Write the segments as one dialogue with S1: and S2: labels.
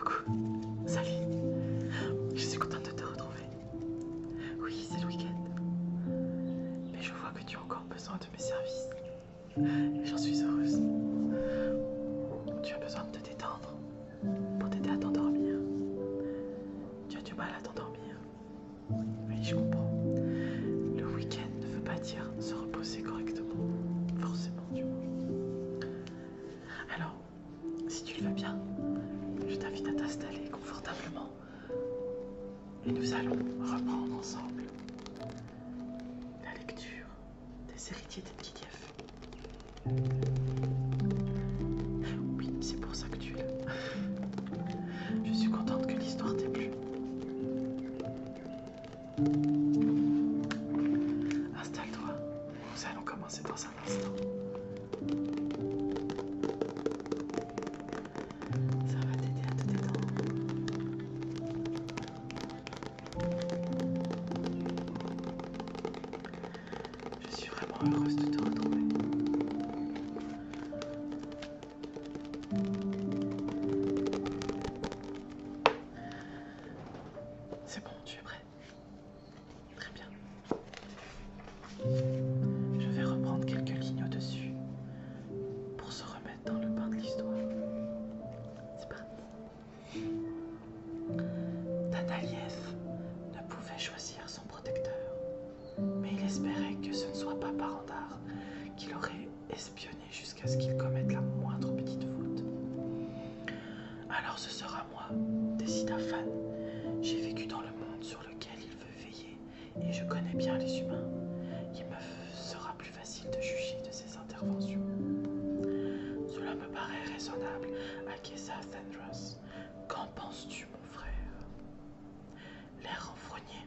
S1: Coucou, salut, je suis contente de te retrouver. Oui, c'est le week-end, mais je vois que tu as encore besoin de mes services et j'en suis heureuse. Tu as besoin de te détendre pour t'aider à t'endormir. Tu as du mal à t'endormir. Oui, je comprends. Le week-end ne veut pas dire se reposer correctement, forcément du moins. Alors, si tu le veux bien, je t'invite à t'installer confortablement et nous allons reprendre ensemble la lecture des héritiers d'Enkidief. Oui, c'est pour ça que tu es là. Je suis contente que l'histoire t'ait plu. Installe-toi, nous allons commencer dans un instant. Ça va t'aider à te détendre. Je suis vraiment heureuse de te retrouver. C'est bon, tu es prêt? Très bien. Je vais reprendre quelques lignes au-dessus pour se remettre dans le bain de l'histoire. C'est parti. Danaliev ne pouvait choisir son protecteur, mais il espérait que ce ne soit pas Parandar qui l'aurait espionné jusqu'à ce qu'il commette la moindre petite faute. Alors ce sera moi, décida Fan. J'ai vécu dans le monde sur lequel il veut veiller et je connais bien les humains. Il me sera plus facile de juger de ses interventions. Cela me paraît raisonnable, acquiesça Thandros. Qu'en penses-tu, mon frère? L'air renfrogné,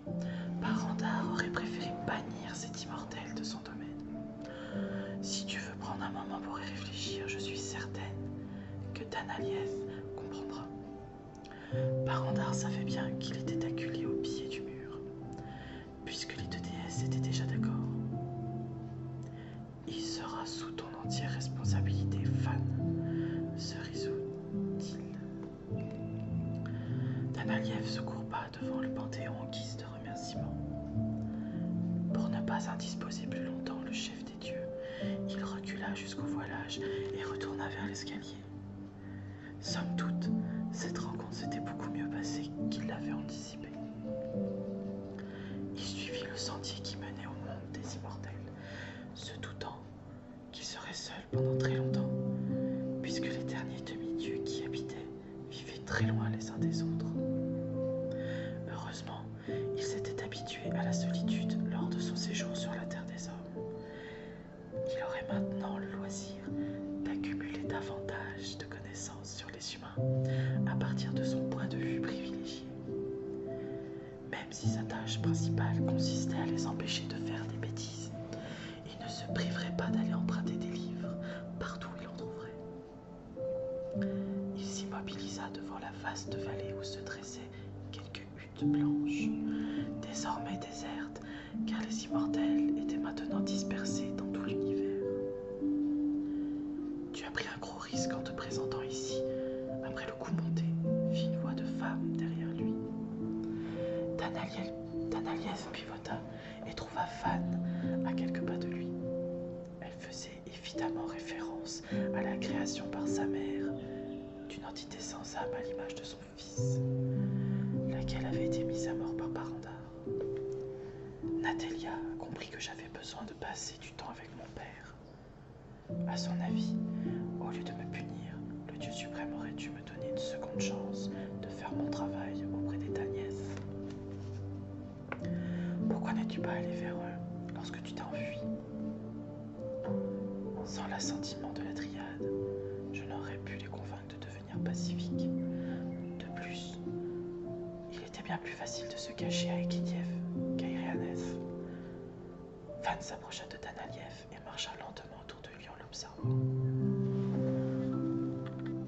S1: Parandar aurait préféré bannir cet immortel de son domaine. Si tu veux prendre un moment pour y réfléchir, je suis certaine que Danaliev comprendra. Parandar savait bien qu'il était acculé au pied du mur, puisque les deux déesses étaient déjà d'accord. Il sera sous ton entière responsabilité, Fan, se résout-il. Danaliev se courba devant le panthéon en guise de remerciement. Pour ne pas indisposer plus longtemps le chef des dieux, il recula jusqu'au voilage et retourna vers l'escalier. Somme toute, cette rencontre s'était beaucoup mieux passée qu'il l'avait anticipé. Il suivit le sentier qui menait au monde des immortels, se doutant qu'il serait seul pendant très longtemps, puisque les derniers demi-dieux qui y habitaient vivaient très loin les uns des autres. Heureusement, il s'était habitué à la solitude lors de son séjour sur la terre des hommes. Il aurait maintenant le loisir d'accumuler davantage de connaissances sur les humains à partir de son point de vue privilégié. Même si sa tâche principale consistait à les empêcher de faire des bêtises, il ne se priverait pas d'aller emprunter des livres partout où il en trouverait. Il s'immobilisa devant la vaste vallée où se dressaient quelques huttes blanches, désormais désertes, car les immortels étaient maintenant dispersés dans tout l'univers. Tu as pris un gros risque en te présentant ici, après le coup monté, fit une voix de femme derrière lui. Danaliev pivota et trouva Fan à quelques pas de lui. Elle faisait évidemment référence à la création par sa mère d'une entité sans âme à l'image de son fils, laquelle avait été mise à mort par Parandar. Natalia comprit que j'avais besoin de passer du temps avec mon père. À son avis, au lieu de me punir, le Dieu suprême aurait dû me donner une seconde chance de faire mon travail auprès des Taniès. Pourquoi n'es-tu pas allé vers eux lorsque tu t'es enfui? Sans l'assentiment de la Dryade, je n'aurais pu les convaincre de devenir pacifiques. De plus, il était bien plus facile de se cacher à Enkidief qu'à Irianef. Fan s'approcha de Danaliev et marcha lentement autour de lui en l'observant.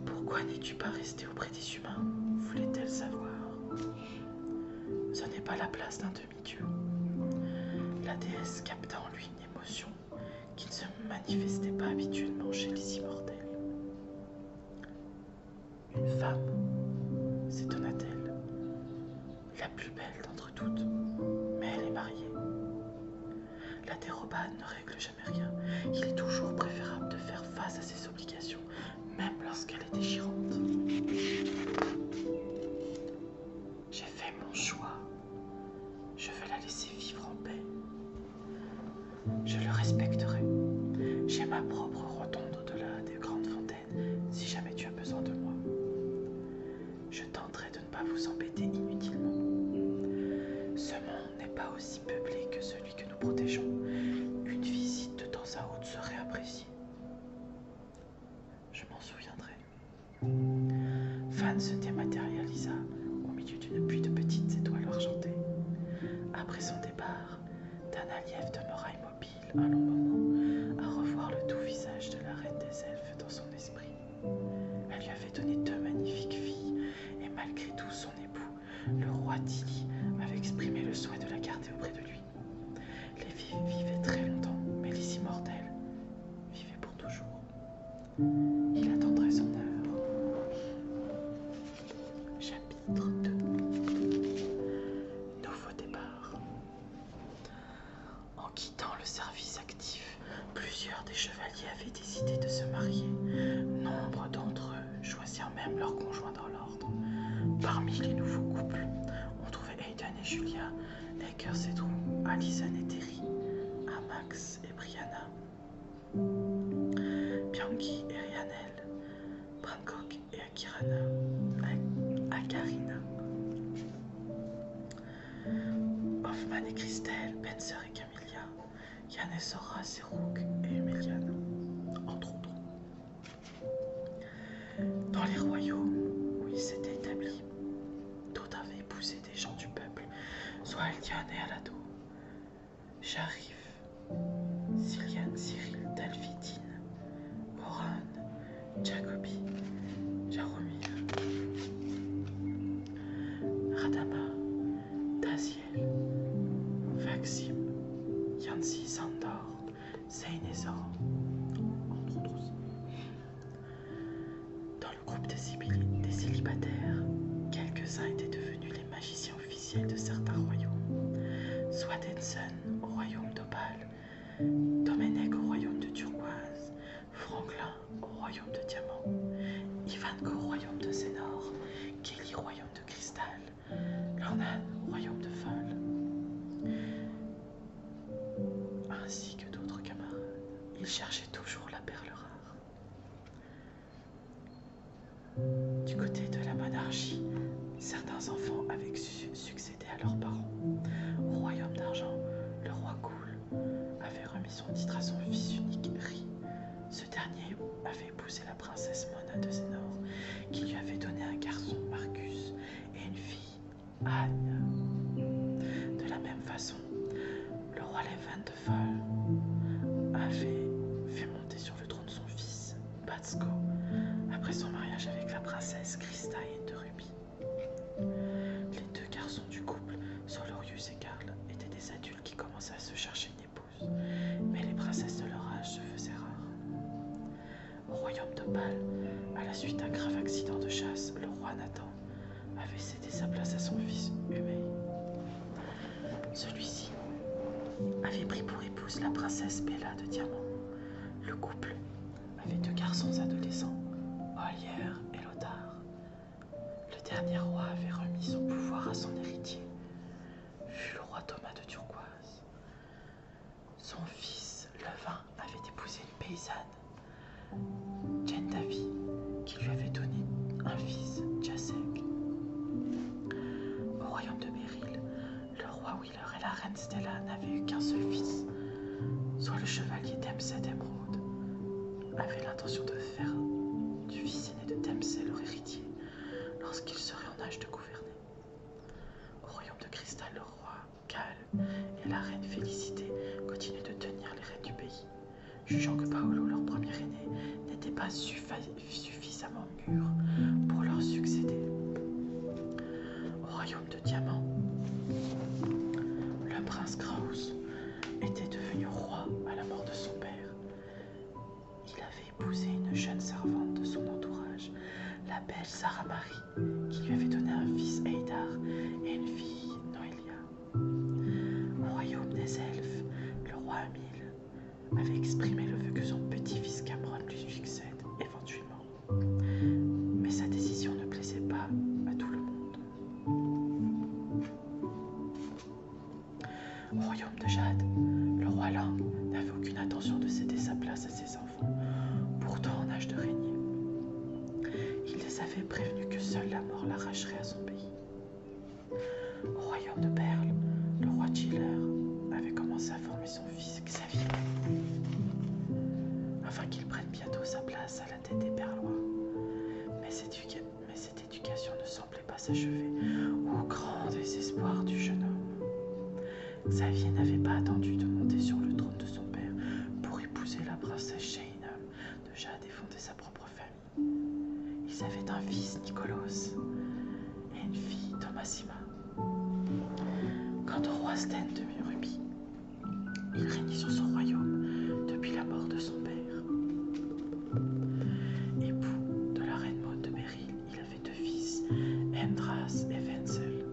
S1: Pourquoi n'es-tu pas resté auprès des humains? Voulait-elle savoir. Ce n'est pas la place d'un demi-dieu. La déesse capta en lui une émotion qui ne se manifestait pas habituellement chez les immortels. Une femme, plus belle d'entre toutes, mais elle est mariée. La dérobade ne règle jamais rien. Il est toujours préférable de faire face à ses obligations, même lorsqu'elle est déchirante. J'ai fait mon choix. Je veux la laisser vivre en paix. Je le respecterai. J'ai ma propre rotonde au-delà des grandes fontaines, si jamais tu as besoin de moi. Je tenterai de ne pas vous embêter inutilement. Ce monde n'est pas aussi peuplé que celui que nous protégeons. Une visite de temps à autre serait appréciée. Je m'en souviendrai. Fan se dématérialisa au milieu d'une pluie de petites étoiles argentées. Après son départ, Dana Lièvre demeura immobile un long moment à revoir le doux visage de la reine des elfes dans son esprit. Elle lui avait donné 2 magnifiques filles et malgré tout son époux, le roi Tilly, avait exprimé le souhait de la garder auprès de lui. Les filles vivaient très longtemps, mais les immortels vivaient pour toujours. Il attendrait son heure. Chapitre 2. Nouveau départ. En quittant le service actif, plusieurs des chevaliers avaient décidé de se marier. Nombre d'entre eux choisirent même leur conjoint dans l'ordre. Parmi les nouveaux couples, on trouvait Aiden et Julia, Akers et Drew, Alison et Terry, Amax et Brianna, Bianchi et Rhiannon, Brancock et Akarina, Hoffman et Christelle, Spencer et Camilla, Yann et Sora, Rook et Emiliane, entre autres. Dans les royaumes où ils s'étaient établis, d'autres avaient épousé des gens du peuple, soit Eliane et Alado, Sharif, Cillian, Cyril, Dalvidine, Moran, Jacobi, Jaromir, Radama, Daziel, Maxime, Yancy, Sandor, Zayn et Zor, entre autres aussi. Dans le groupe des célibataires, quelques-uns étaient devenus les magiciens officiels de certains royaumes. Soit Denson au royaume d'Opale, Domenech au royaume de Turquoise, Franklin au royaume de Diamant, Ivanko au royaume de Zénor, Kelly au royaume de Cristal, Lornan au royaume de Fol, ainsi que d'autres camarades. Ils cherchaient toujours la perle rare. Du côté de la monarchie, certains enfants avaient succédé à leurs parents. Au royaume d'argent, le roi Cool avait remis son titre à son fils unique, Ri. Ce dernier avait épousé la princesse Mona de Zénor, qui lui avait donné un garçon, Marcus, et une fille, Anne. De la même façon, le roi Levan de Fol avait fait monter sur le trône son fils, Batsko, après son mariage avec la princesse Christaïne de Rubis. Les 2 garçons du couple, Solorius et Karl, étaient des adultes qui commençaient à se chercher une épouse, mais les princesses de leur âge se faisaient rares. Au royaume d'Opale, à la suite d'un grave accident de chasse, le roi Nathan avait cédé sa place à son fils Humei. Celui-ci avait pris pour épouse la princesse Bella de Diamant. Le couple avait 2 garçons adolescents, Olière et Lothar. Le dernier roi avait remis son pouvoir à son héritier, fut le roi Thomas de Turquoise. Son fils, Levin, avait épousé une paysanne, Jane Davy, qui lui avait donné un fils, Jacek. Au royaume de Beryl, le roi Wheeler et la reine Stella n'avaient eu qu'un seul fils, soit le chevalier Dempsey d'Emeraude avait l'intention de faire du fils aîné de Dempsey leur héritier lorsqu'il serait en âge de gouverner. Au royaume de Cristal, le roi Cal et la reine Félicité continuaient de tenir les rênes du pays, jugeant que Paolo, leur premier aîné, n'était pas suffisamment mûr pour leur succéder. Au royaume de Diamant, le prince Kraus était devenu roi à la mort de son père. Il avait épousé une jeune servante de son entourage, la la belle Sarah Marie, qui lui avait donné un fils Eidar et une fille Noélia. Au royaume des elfes, le roi Amil avait exprimé le vœu que son petit-fils Cameron lui succède éventuellement. Mais sa décision ne plaisait pas à tout le monde. Au royaume de Jade, le roi Lang n'avait aucune intention de céder sa place à ses enfants, pourtant en âge de régner. Il les avait prévenus que seule la mort l'arracherait à son pays. Au royaume de Perle, le roi Chiller avait commencé à former son fils Xavier, afin qu'il prenne bientôt sa place à la tête des Perlois. Mais cette éducation ne semblait pas s'achever, au grand désespoir du jeune homme. Xavier n'avait pas attendu de monter sur le trône de son père pour épouser la princesse Shainam de Jade et fonder sa propre famille. Ils avaient un fils, Nicolas, et une fille, Thomasima. Quant au roi Sten de Rubis, il régnait sur son royaume depuis la mort de son père. Époux de la reine Maud de Beryl, il avait deux fils, Endras et Wenzel,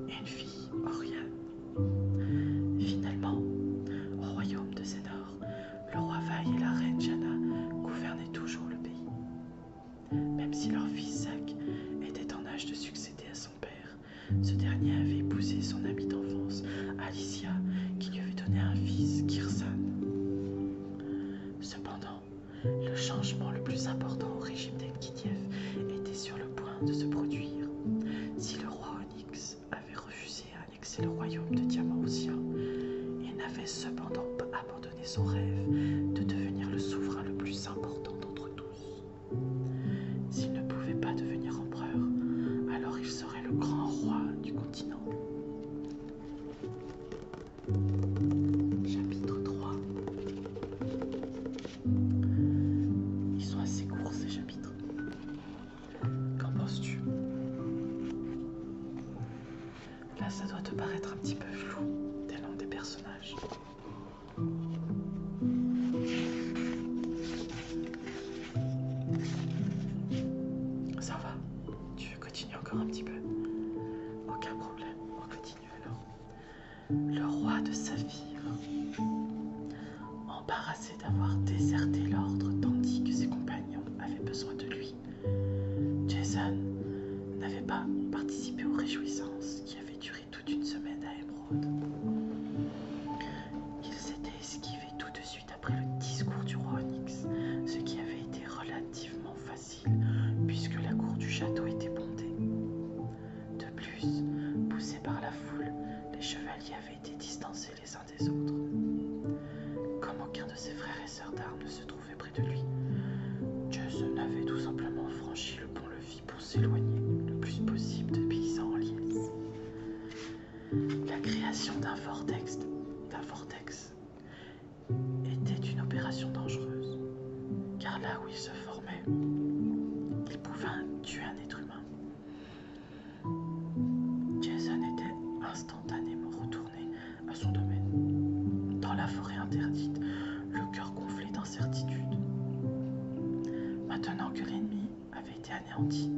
S1: et une fille, Oriane. Finalement, au royaume de Zénor, le roi Vaille et la reine Jana gouvernaient toujours le pays. Même si leur fils Zach était en âge de succéder à son père, ce dernier avait épousé son amie d'enfance, Alicia, qui lui avait donné un fils, Kirsan. Cependant, le changement le plus important au régime d'Enkidiev était sur le point de se produire. Si le roi Onyx avait refusé à annexer le royaume de Diamantia, il n'avait cependant pas abandonné son rêve de devenir le souverain le plus important d'entre tous. S'il ne pouvait pas devenir empereur, alors il serait le grand roi du continent. Chapitre 3. Ils sont assez courts ces chapitres. Qu'en penses-tu? Là, ça doit te paraître un petit peu flou, des noms des personnages. Ça va? Tu veux continuer encore un petit peu? Aucun problème, on continue alors. Le roi de Saphir, embarrassé d'avoir déserté l'ordre tandis que ses compagnons avaient besoin de lui, Jason n'avait pas participé aux réjouissances qui avaient duré toute une semaine à Émeraude. Il s'était esquivé tout de suite après le discours du roi Onyx, ce qui avait été relativement facile puisque la cour du château était bondée. De plus, poussés par la foule, les chevaliers avaient été distancés les uns des autres. Comme aucun de ses frères et sœurs d'armes ne se trouvait près de lui, Jason avait tout simplement franchi le pont-levis pour s'éloigner le plus possible de paysans en liesse. La création d'un vortex était une opération dangereuse, car là où il se formait, il pouvait tuer un être humain. Jason était instantanément retourné à son domaine. Dans la forêt interdite, le cœur gonflé d'incertitude. Maintenant que l'ennemi avait été anéanti,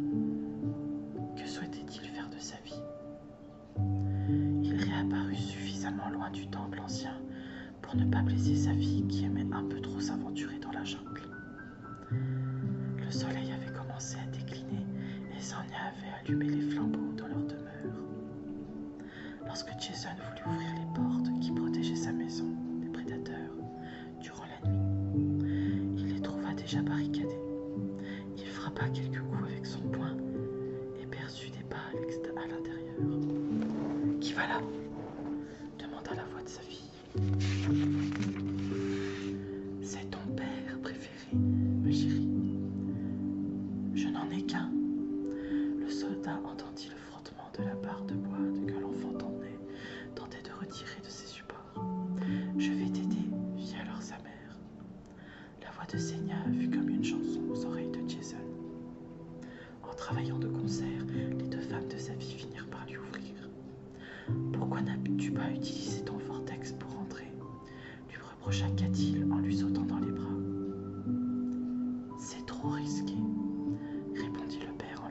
S1: que souhaitait-il faire de sa vie? Il réapparut suffisamment loin du temple ancien pour ne pas blesser sa fille qui aimait un peu trop s'aventurer dans la jungle. Le soleil avait commencé à décliner et Zanya avait allumé les flambeaux dans leur demeure. Lorsque Jason voulut ouvrir les portes qui protégeaient sa maison des prédateurs durant la nuit, il les trouva déjà barricadés. Il frappa quelques coups avec son poing et perçut des pas à l'intérieur. « Qui va là ?» demanda la voix de sa fille. « C'est ton père préféré, ma chérie. Je n'en ai qu'un. » Le soldat entendit le frottement de la barre de bois que l'enfant tentait de retirer de ses supports. « Je vais t'aider, fit alors sa mère. La voix de Senya fut comme une chanson aux oreilles de Jason. En travaillant de concert, les deux femmes de sa vie finirent par lui ouvrir. « Pourquoi n'as-tu pas utilisé ton vortex pour entrer ?» lui reprocha Katil en lui sautant dans les bras. « C'est trop risqué, » répondit le père en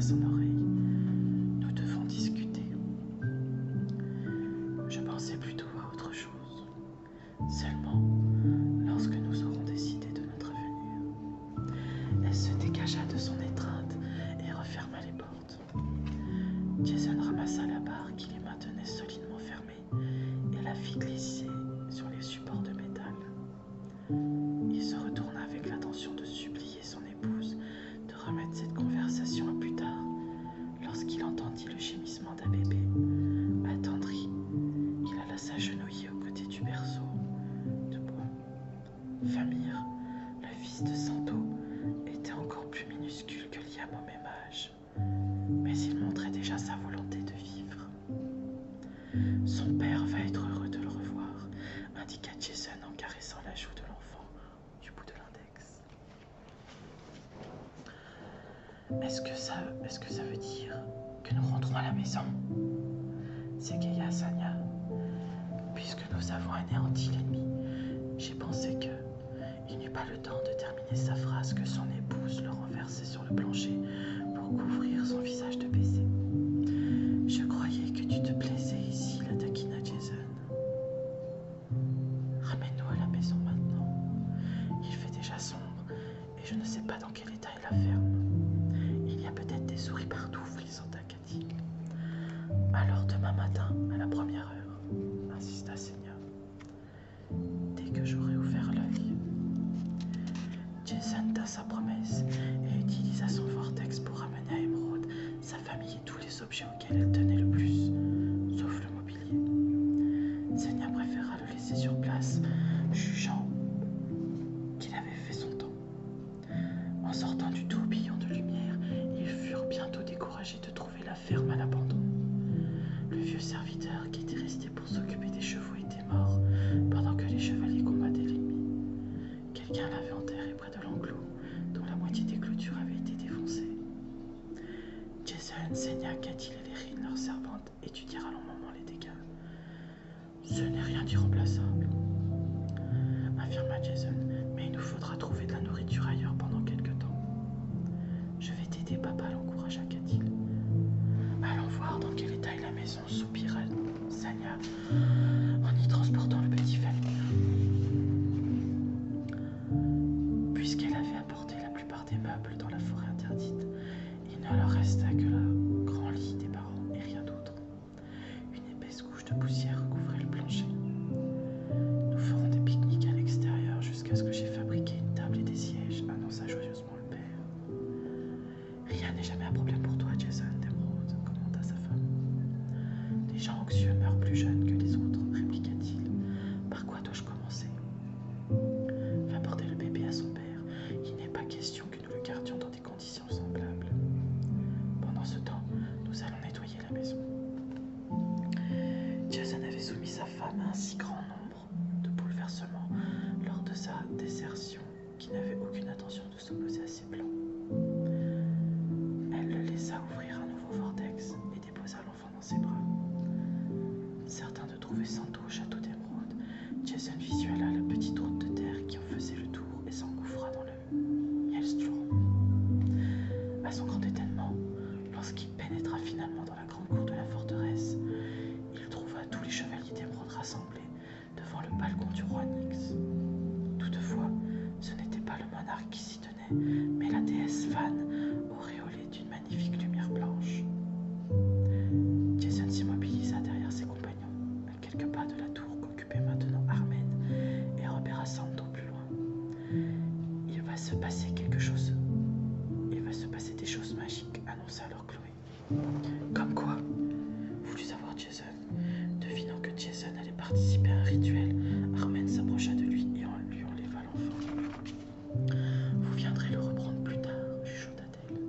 S1: son oreille. Nous devons discuter. Je pensais plutôt à autre chose. Seulement, lorsque nous aurons décidé de notre avenir. Elle se dégagea de son étreinte et referma les portes. Jason ramassa la barre qui les maintenait solidement fermée et la fit glisser sur les supports de métal. Il se retourna avec l'intention de supplier son épouse de remettre cette conversation à plus tard, lorsqu'il entendit le gémissement d'un bébé. Attendri, il alla s'agenouiller aux côtés du berceau de bois. Famir, le fils de Santo, était encore plus minuscule que Liam au même âge, mais il montrait déjà sa volonté de vivre. Son père va être heureux de le revoir, indiqua Jason en caressant la joue de l'enfant du bout de l'index. Est-ce que ça veut dire que nous rentrons à la maison? S'égaya Sanya. Puisque nous avons anéanti l'ennemi, j'ai pensé que il n'eut pas le temps de terminer sa phrase que son épouse le renversait sur le plancher pour couvrir son visage de baiser. Je croyais que tu te plaisais ici, la taquina Jason. Ramène-nous à la maison maintenant. Il fait déjà sombre et je ne sais pas dans quel état est la ferme. Il y a peut-être des souris partout, frissanta-t-il. Alors demain matin, à la première heure, insista Senya. Dès que j'aurai ouvert l'œil. Jason tint sa promesse et utilisa son vortex pour ramener à Émeraude sa famille et tous les objets auxquels elle tenait le plus, sauf le mobilier. Senya préféra le laisser sur place, jugeant qu'il avait fait son temps. En sortant du tourbillon de lumière, ils furent bientôt découragés de trouver la ferme à l'abandon. Le vieux serviteur qui était resté pour s'occuper des chevaux était mort pendant que les chevaliers combattaient l'ennemi. Quelqu'un l'avait enterré près de l'enclos dont la moitié des clôtures avait été défoncée. Jason, Senya, Katil et Lérine, leurs servantes, étudièrent à long moment les dégâts. Ce n'est rien d'irremplaçable, affirma Jason, mais il nous faudra trouver de la nourriture ailleurs pendant quelque temps. Je vais t'aider, papa, l'encouragea Katil. Allons voir dans quel état est la maison, soupira Sanya en y transportant le petit Famir. Puisqu'elle avait apporté la plupart des meubles dans la forêt interdite, il ne leur resta que le grand lit des parents et rien d'autre. Une épaisse couche de poussière recouvrait le plancher. Nous ferons des pique-niques à l'extérieur jusqu'à ce que j'ai fabriqué une table et des sièges, annonça joyeusement le père. Rien n'est jamais un problème pour toi, Jason, d'Émeraude, commenta sa femme. Les gens anxieux meurent plus jeunes que les autres, répliqua-t-il. Par quoi dois-je commencer? Va porter le bébé à son père. Il n'est pas question que nous le gardions dans des conditions semblables. Pendant ce temps, nous allons nettoyer la maison. Jason avait soumis sa femme à un si grand nombre de bouleversements lors de sa désertion qu'il n'avait aucune intention de s'opposer à ses plans. Elle le laissa ouvrir un nouveau vortex et déposa l'enfant dans ses bras. Certain de trouver Santo au château d'Émeraude, Jason visuela la petite route de terre qui en faisait le tour et s'engouffra dans le Maelstrom. À son grand étonnement, lorsqu'il pénétra finalement dans la grande cour de la forteresse, il trouva tous les chevaliers d'Émeraude rassemblés devant le balcon du roi Nyx. Toutefois, ce n'était pas le monarque qui s'y tenait, mais la déesse Van, auréolée d'une magnifique lumière blanche. Jason s'immobilisa derrière ses compagnons, à quelques pas de la tour qu'occupait maintenant Armen, et repéra Santo plus loin. Il va se passer des choses magiques, annonça alors Chloé. Comme quoi? Voulut savoir Jason. Devinant que Jason allait participer à un rituel, Armen s'approcha de lui et lui enleva l'enfant. Vous viendrez le reprendre plus tard, chuchota-t-elle.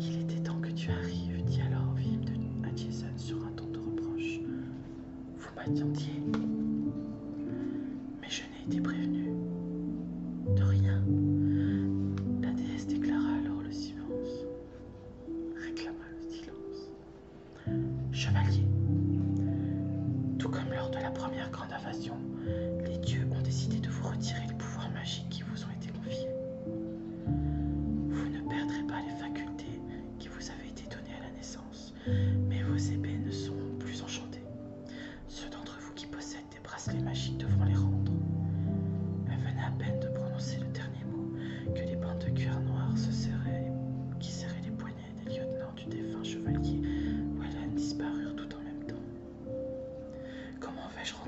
S1: Il était temps que tu arrives, dit alors Vim à Jason sur un ton de reproche. Vous m'attendiez, mais je n'ai été prévenue de rien. La déesse déclara alors le silence. Réclama le silence. Chevalier, tout comme lors de la première grande invasion, les dieux ont décidé de vous retirer les pouvoirs magiques qui vous ont été confiés. Vous ne perdrez pas les facultés qui vous avaient été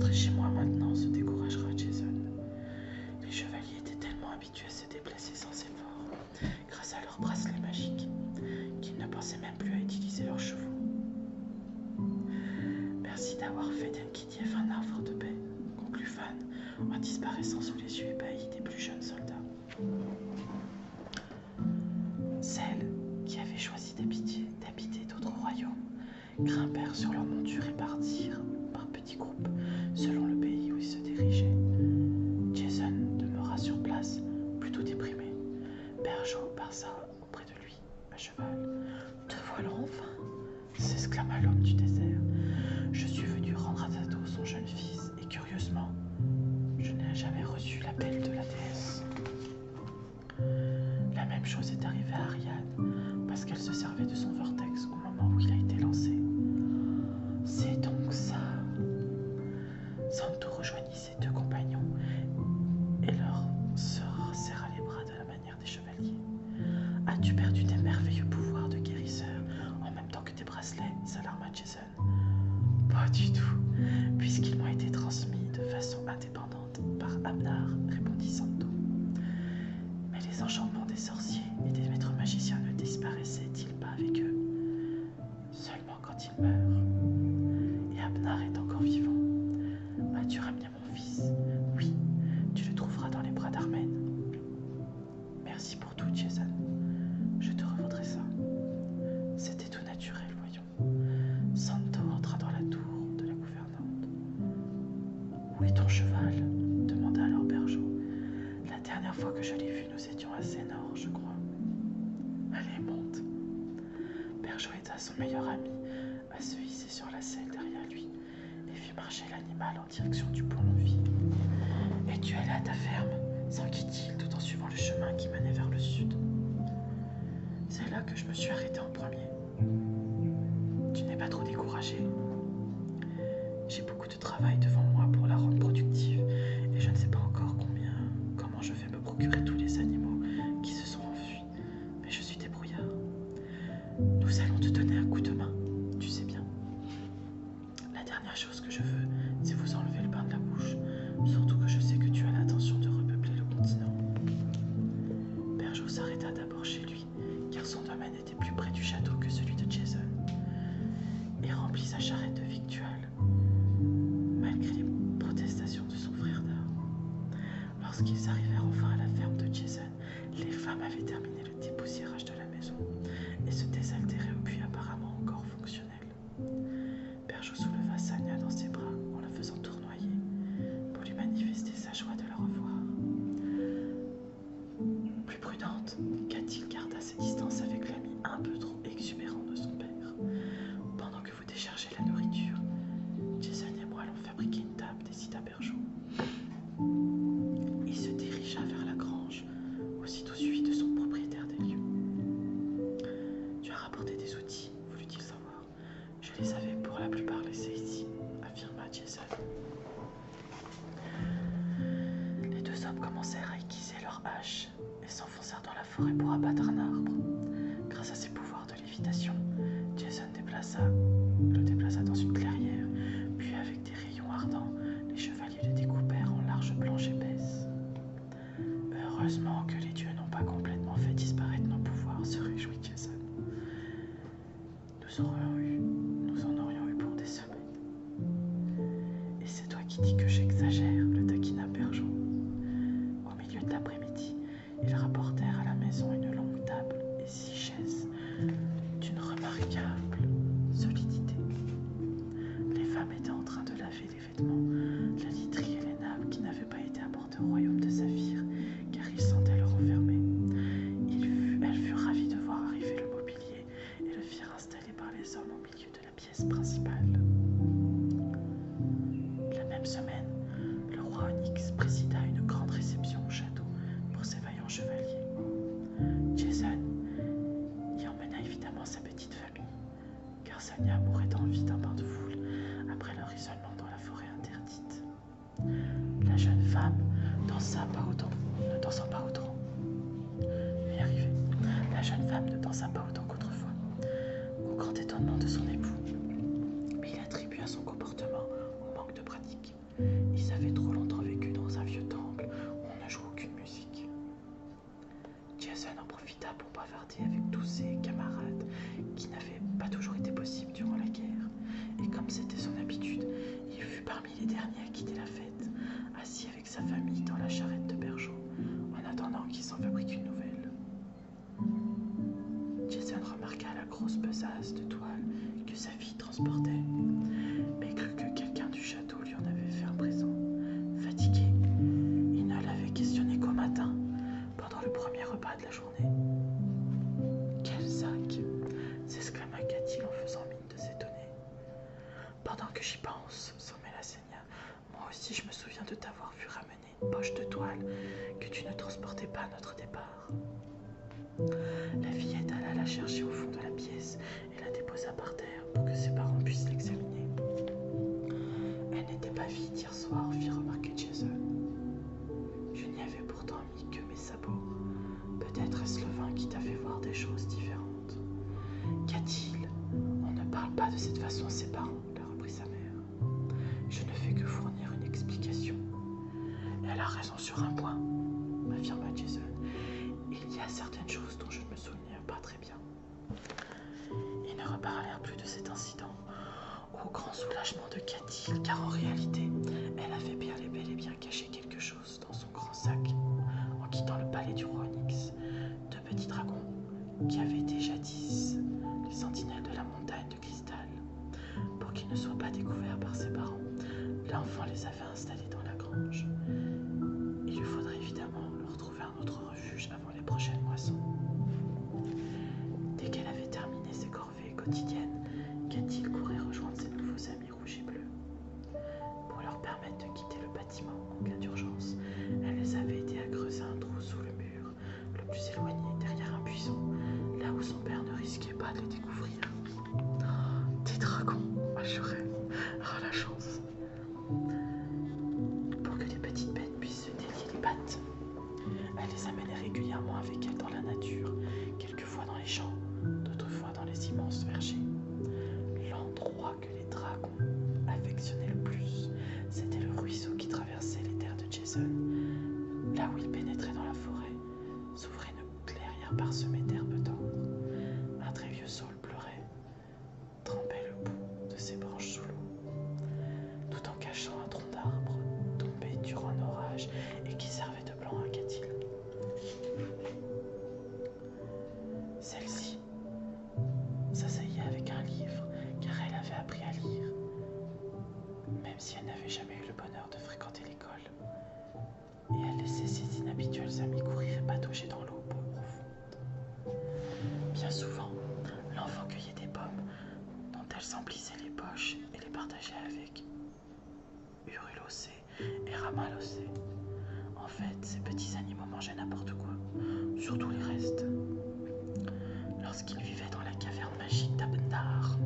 S1: rentrer chez moi maintenant, se découragera Jason. Les chevaliers étaient tellement habitués à se déplacer sans effort, grâce à leurs bracelets magiques, qu'ils ne pensaient même plus à utiliser leurs chevaux. Merci d'avoir fait d'Enkidief un havre de paix, conclut Fan en disparaissant sous les yeux ébahis des plus jeunes soldats. Celles qui avaient choisi d'habiter d'autres royaumes grimpèrent sur leurs montures et partirent par petits groupes selon le pays où ils se dirigeaient. Jason demeura sur place, plutôt déprimé. Bergeau passa auprès de lui, à cheval. « Te voilà enfin !» s'exclama l'homme du désert. « Je suis venu rendre à Tato son jeune fils, et curieusement, je n'ai jamais reçu l'appel de la déesse. » La même chose est arrivée à Ariane, parce qu'elle se servait de son vortex au moment où il a été lancé. C'est donc ça. Santo rejoignit ses deux compagnons et leur serra les bras de la manière des chevaliers. « As-tu perdu tes merveilleux pouvoirs de guérisseur en même temps que tes bracelets ?» s'alarma Jason. « Pas du tout, puisqu'ils m'ont été transmis de façon indépendante par Abnar, répondit Santo. Mais les enchantements des sorciers et des maîtres magiciens ne disparaissaient-ils pas avec eux? Seulement quand ils meurent. Et Abnar est encore vivant. As-tu ramené mon fils? Oui, tu le trouveras dans les bras d'Armen. Merci pour tout, Jason. Je te revaudrai ça. C'était tout naturel, voyons. Santo entra dans la tour de la gouvernante. Où est ton cheval? Demanda alors Bergeau. La dernière fois que je l'ai vu, nous étions à Sénor, je crois. Allez, monte. Bergeau aida son meilleur ami à se hisser sur la selle derrière lui et fit marcher l'animal en direction du pont-levis. « Es-tu allé à ta ferme ?» s'enquit-il tout en suivant le chemin qui menait vers le sud. « C'est là que je me suis arrêté en premier. Tu n'es pas trop découragé? J'ai beaucoup de travail devant moi pour la rendre productive et je ne sais pas encore comment je vais me procurer tous les animaux qui se sont enfuis, mais je suis débrouillard. Nous allons te donner un coup de main, tu sais bien. La dernière chose que je veux, c'est vous enlever le pain de la bouche, surtout que je sais que tu as l'intention de repeupler le continent. » Bergeau s'arrêta d'abord chez lui, car son domaine était plus près du château que celui de Jason, et remplit sa charrette de victuailles, malgré les protestations de son frère d'armes. Lorsqu'ils arrivèrent enfin à la ferme de Jason, les femmes avaient terminé le dépoussiérage de la maison et se désaltéraient au puits apparemment encore fonctionnel. Bergeau souleva Sanya dans ses bras en la faisant tournoyer pour lui manifester sa joie de la revoir. Plus prudente, Katil garda ses distances avec l'ami un peu trop exubérant de son père. Pendant que vous déchargez la nourriture, Jason et moi allons fabriquer une table, décida Bergeau. Il se dirigea vers la grange, aussitôt suivi de son propriétaire des lieux. Tu as rapporté des outils, voulut-il savoir. Je les avais pour la plupart laissés ici, affirma Jason. Les deux hommes commencèrent à aiguiser leurs haches et s'enfoncèrent dans la forêt pour abattre un arbre. Grâce à ses pouvoirs de lévitation, Jason le déplaça dans une clairière, puis avec des rayons ardents, les chevaliers le découpèrent en larges planches épaisses. Heureusement que les dieux n'ont pas complètement fait disparaître nos pouvoirs, se réjouit Jason. Nous en aurions eu pour des semaines. Et c'est toi qui dis que j'exagère, le taquina Bergeau. Au milieu de l'après-midi, ils rapportèrent à la maison une longue table et 6 chaises d'une remarquable solidité. Les femmes étaient en train de laver les vêtements, la literie et les nappes qui n'avaient pas été apportées au royaume de Saphir, car ils sentaient le renfermer. Elles furent ravies de voir arriver le mobilier et le firent installer par les hommes au milieu de la pièce principale. La même semaine, le roi Onyx présida une grande réception au château pour ses vaillants chevaliers. Jason y emmena évidemment sa petite famille, car Sanya mourait d'envie d'un bain de foule après leur isolement dans la forêt interdite. La jeune femme ne dansant pas autant. La jeune femme ne dansa pas autant qu'autrefois, au grand étonnement de son époux, mais il attribua son comportement au manque de pratique. Jason en profita pour bavarder avec tous ses camarades qui n'avaient pas toujours été possible durant la guerre. Et comme c'était son habitude, il fut parmi les derniers à quitter la fête, assis avec sa famille dans la charrette de Bergeau, en attendant qu'il s'en fabrique une nouvelle. Jason remarqua la grosse besace de toile que sa fille transportait, mais crut que quelqu'un du château lui en avait fait un présent. Fatigué, il ne l'avait questionné qu'au matin, pendant le premier repas de la journée. « Quel sac !» s'exclama Cathy en faisant mine de s'étonner. « Pendant que j'y pense, sommait la seigneur, moi aussi je me souviens de t'avoir vu ramener une poche de toile que tu ne transportais pas à notre départ. » La fillette alla la chercher au fond de la pièce et la déposa par terre pour que ses parents puissent l'examiner. « Elle n'était pas vide hier soir, fit remarquer Jason. Je n'y avais pourtant mis que mes sabots. Peut-être est-ce le vin qui t'a fait voir des choses différentes. Qu'a-t-il ? On ne parle pas de cette façon à ses parents, la reprit sa mère. Je ne fais que fournir une explication. Elle a raison sur un point, affirma Jason. Il y a certaines choses dont je ne me souviens pas très bien. Ils ne reparlèrent plus de cet incident, au grand soulagement de Cathy, car en réalité, elle avait bel et bien caché quelque chose dans son grand sac en quittant le palais du roi Onyx. Deux petits dragons qui avaient été jadis les sentinelles de la montagne de cristal. Pour qu'ils ne soient pas découverts par ses parents, l'enfant les avait installés dans la grange. Il lui faudrait évidemment leur trouver un autre refuge avant les prochaines moissons. Dès qu'elle avait terminé ses corvées quotidiennes, Cathy courait rejoindre ses nouveaux amis rouges et bleus. Pour leur permettre de quitter le bâtiment en cas d'urgence, elle les avait aidés à creuser un trou sous le mur, le plus éloigné derrière un buisson, là où son père ne risquait pas de les découvrir. Oh, des dragons, ajourait. Oh la chance! Pour que les petites bêtes puissent se délier les pattes. Elle les amenait régulièrement avec elle dans la nature, quelquefois dans les champs, d'autres fois dans les immenses vergers. L'endroit que les dragons affectionnaient le plus, c'était le ruisseau qui traversait les terres de Jason. Là où il pénétrait dans la forêt, s'ouvrait une clairière parsemée d'herbes tendres. Un très vieux saule pleurait, trempait le bout de ses branches sous l'eau, tout en cachant un tronc d'arbre tombé durant un orage et qui servait de blanc à Cathy. Celle-ci s'asseyait avec un livre, car elle avait appris à lire, même si elle n'avait jamais eu le bonheur de fréquenter l'école. Et elle laissait ses inhabituels amis courir et patauger dans l'eau profonde. Bien souvent, l'enfant cueillait des pommes dont elle s'emplissait les poches et les partageait avec Urulocé et Ramalocé. En fait, ces petits animaux mangeaient n'importe quoi, surtout les restes. Lorsqu'ils vivaient dans la caverne magique d'Abendar,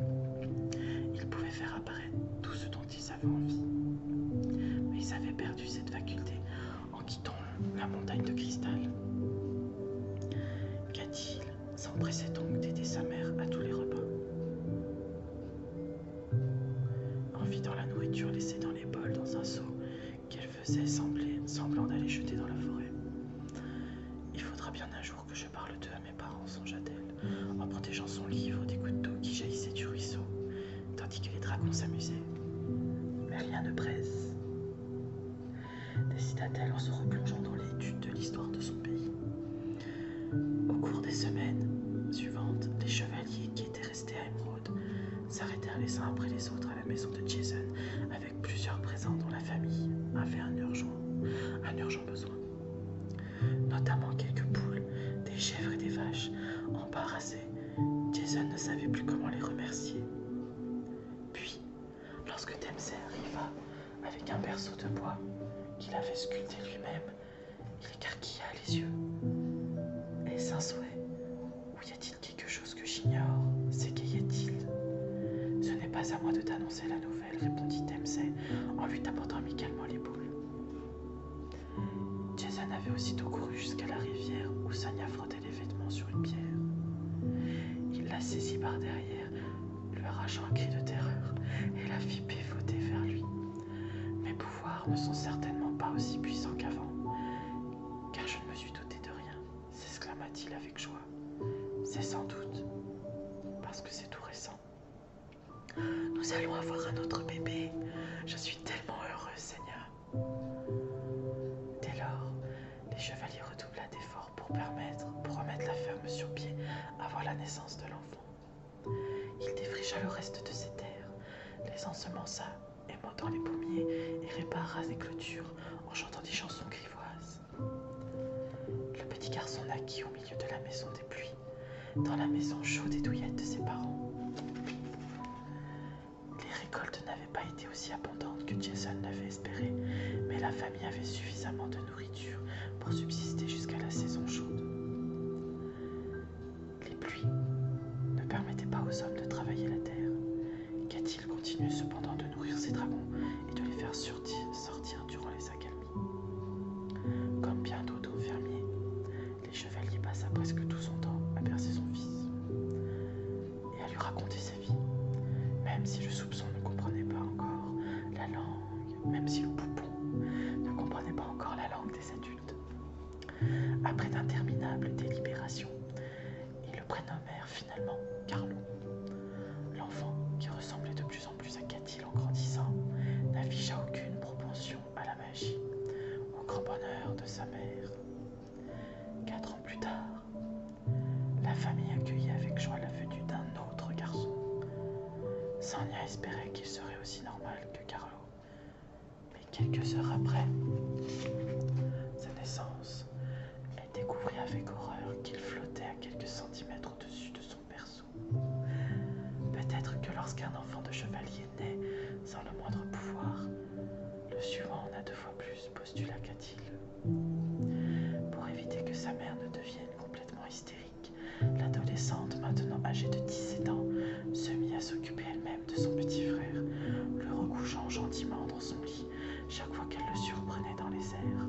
S1: ils pouvaient faire apparaître tout ce dont ils avaient envie. Mais ils avaient perdu cette faculté en quittant la montagne de cristal. Cathy s'empressait donc d'aider sa mère à tous les repas. En vidant la nourriture laissée dans les bols dans un seau qu'elle faisait semblant d'aller jeter dans la forêt. Il faudra bien un jour que je parle d'eux à mes parents, songea-t-elle, en protégeant son livre des gouttes d'eau qui jaillissaient du ruisseau, tandis que les dragons s'amusaient. Mais rien ne presse, décida-t-elle en se replongeant dans l'étude de l'histoire de son pays. Au cours des semaines suivantes, les chevaliers qui étaient restés à Émeraude s'arrêtèrent les uns après les autres à la maison de Jason avec plusieurs présents dont la famille avait un urgent besoin. Notamment quelques poules, des chèvres et des vaches. Embarrassé, Jason ne savait plus comment les remercier. Puis, lorsque Temsé arriva avec un berceau de bois qu'il avait sculpté lui-même, il écarquilla les yeux. Est-ce un souhait? Ou y a-t-il quelque chose que j'ignore? S'égayait-il. Ce n'est pas à moi de t'annoncer la nouvelle, répondit Temsé en lui tapotant amicalement l'épaule. Jason avait aussitôt couru jusqu'à la rivière où Sonia frottait les vêtements sur une pierre. Il la saisit par derrière, lui arrachant un cri de terreur, et la fit pivoter vers lui. Mes pouvoirs ne sont certainement pas aussi puissants qu'avant, car je ne me suis douté de rien, s'exclama s'écria-t-il avec joie. C'est sans doute parce que c'est tout récent. Nous allons avoir un autre bébé. Je suis tellement heureuse, Seigneur. Dès lors, les chevaliers redoubla d'efforts pour remettre la ferme sur pied avant la naissance de l'enfant. Il défricha le reste de ses terres, les ensemença, émondant les pommiers et répara les clôtures en chantant des chansons grivoises. Le petit garçon naquit au milieu de la maison des pluies, dans la maison chaude et douillette de ses parents. Les récoltes n'avaient pas été aussi abondantes que Jason l'avait espéré, mais la famille avait suffisamment de nourriture pour subsister jusqu'à la saison chaude. Les pluies ne permettaient pas aux hommes de travailler la terre. Katil continuait cependant de nourrir ses dragons et de les faire sortir durant les accalmies. Comme bien d'autres fermiers, les chevaliers passa presque tout son temps à bercer son fils et à lui raconter sa vie, même si le soupçon ne comprenait pas encore la langue, même si le poupon ne comprenait pas encore la langue des adultes. Après d'interminables délibérations, ils le prénommèrent finalement Carlo. L'enfant, qui ressemblait de plus en plus à Katil en grandissant, n'afficha aucune propension à la magie, au grand bonheur de sa mère. 4 ans plus tard, la famille accueillit avec joie la venue d'un autre garçon. Sonia espérait qu'il serait aussi normal que Carlo, mais quelques heures après sa naissance, elle découvrit avec horreur qu'il flottait à quelques centimètres au-dessus de son berceau. Peut-être que lorsqu'un enfant de chevalier naît sans le moindre pouvoir, le suivant en a 2 fois plus, postula Katil. Pour éviter que sa mère ne devienne complètement hystérique, l'adolescente, maintenant âgée de 17 ans, se mit à s'occuper elle-même de son petit frère, le recouchant gentiment dans son lit chaque fois qu'elle le surprenait dans les airs.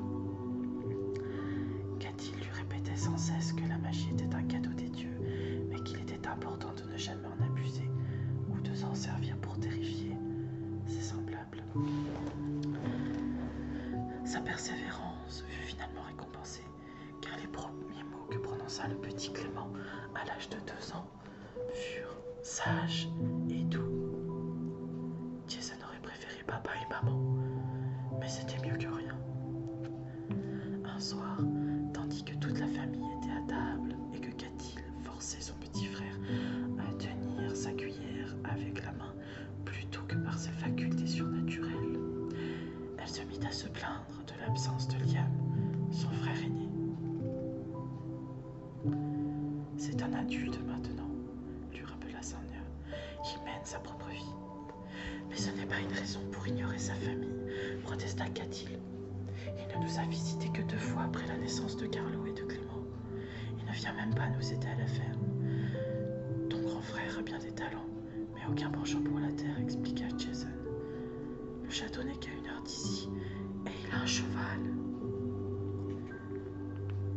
S1: Katil lui répétait sans cesse que la magie était un cadeau des dieux, mais qu'il était important de ne jamais en abuser ou de s'en servir pour terrifier ses semblables. Sa persévérance fut finalement récompensée, car les premiers mots que prononça le petit Clément à l'âge de 2 ans furent sages et doux. Jason aurait préféré papa et maman, mais c'était mieux que rien. Un soir, tandis que toute la famille était à table et que Katil forçait son petit frère à tenir sa cuillère avec la main plutôt que par ses facultés surnaturelles, elle se mit à se plaindre de l'absence de Liam, son frère aîné. C'est un adulte maintenant, lui rappela Sonia. Il mène sa propre vie. Mais ce n'est pas une raison pour ignorer sa famille, protesta Katil. Il ne nous a visités que 2 fois après la naissance de Carlo et de Clément. Il ne vient même pas nous aider à la ferme. Ton grand frère a bien des talents, mais aucun penchant pour la terre, expliqua Jason. Le château n'est qu'à 1 heure d'ici, et il a un cheval.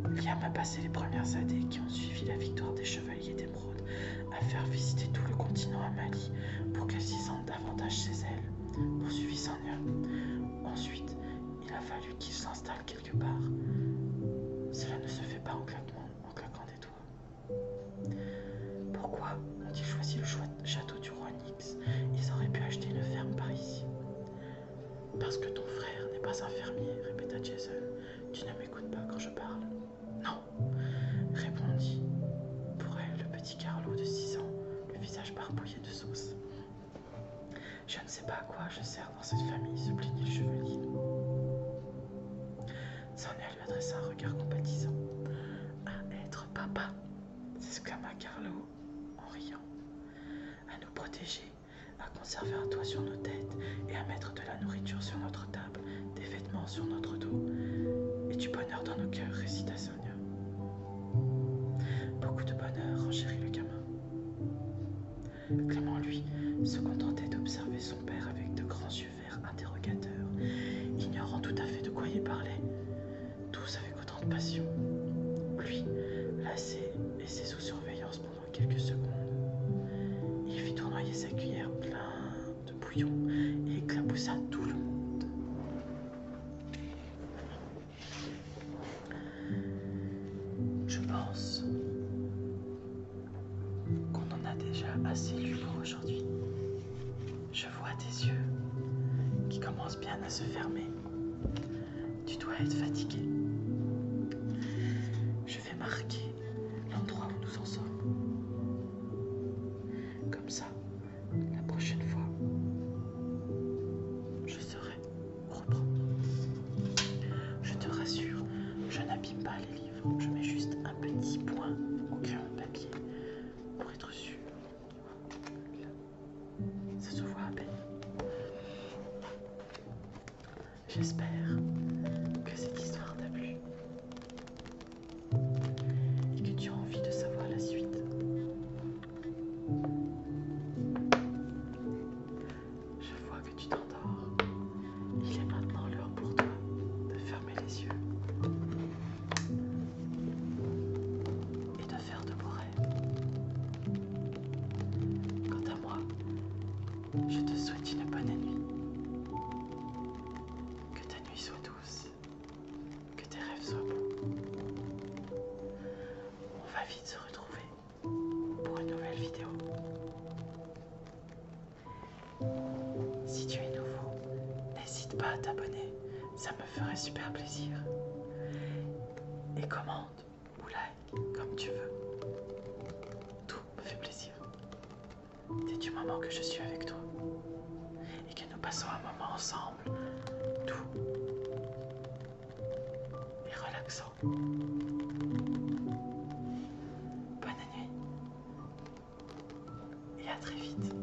S1: Liam a passé les premières années qui ont suivi la victoire des chevaliers d'émeraude à faire visiter tout le continent à Mali pour qu'elle s'y sente davantage chez elle, poursuivit Sonia. Ensuite, il a fallu qu'il s'installe quelque part. Cela ne se fait pas en claquant des doigts. Pourquoi ont-ils choisi le château du roi Nyx? Ils auraient pu acheter une ferme par ici. Parce que ton frère n'est pas un fermier, répéta Jason. Tu ne m'écoutes pas quand je parle. Non, répondit pour elle le petit Carlo de 6 ans, le visage barbouillé de sauce. Je ne sais pas à quoi je sers dans cette famille, se plaignit le chevalier. Sonia lui adressa un regard compatissant. À être papa, s'exclama Carlo en riant. À nous protéger, à conserver un toit sur nos têtes et à mettre de la nourriture sur notre table, des vêtements sur notre dos et du bonheur dans nos cœurs, récita Sonia. Beaucoup de bonheur, renchérit le gamin. Clément, lui, se contentait d'observer son père avec de grands yeux verts interrogateurs, ignorant tout à fait de quoi il parlait, tous avec autant de passion. Lui, lassé et sous surveillance pendant quelques secondes, il fit tournoyer sa cuillère pleine de bouillon et éclaboussa tout le monde. Je pense qu'on en a déjà assez lu pour aujourd'hui. Je vois tes yeux qui commencent bien à se fermer. Tu dois être fatigué. Je vais marquer l'endroit où nous en sommes. Comme ça, la prochaine fois, je saurai où reprendre. Je te rassure, je n'abîme pas les livres. Je mets juste un petit point au crayon de papier pour être sûr. Ça se voit à peine. J'espère que cette histoire t'a plu et que tu as envie de savoir la suite. Je vois que tu t'endors. Il est maintenant l'heure pour toi de fermer les yeux et de faire de beaux rêves. Quant à moi, je te souhaite une bonne nuit. Que ta nuit soit douce, que tes rêves soient beaux. On va vite se retrouver pour une nouvelle vidéo. Si tu es nouveau, n'hésite pas à t'abonner, ça me ferait super plaisir. Et commente ou like, comme tu veux. Tout me fait plaisir. Dès du moment que je suis avec toi et que nous passons un moment ensemble, doux et relaxant. Bonne nuit et à très vite.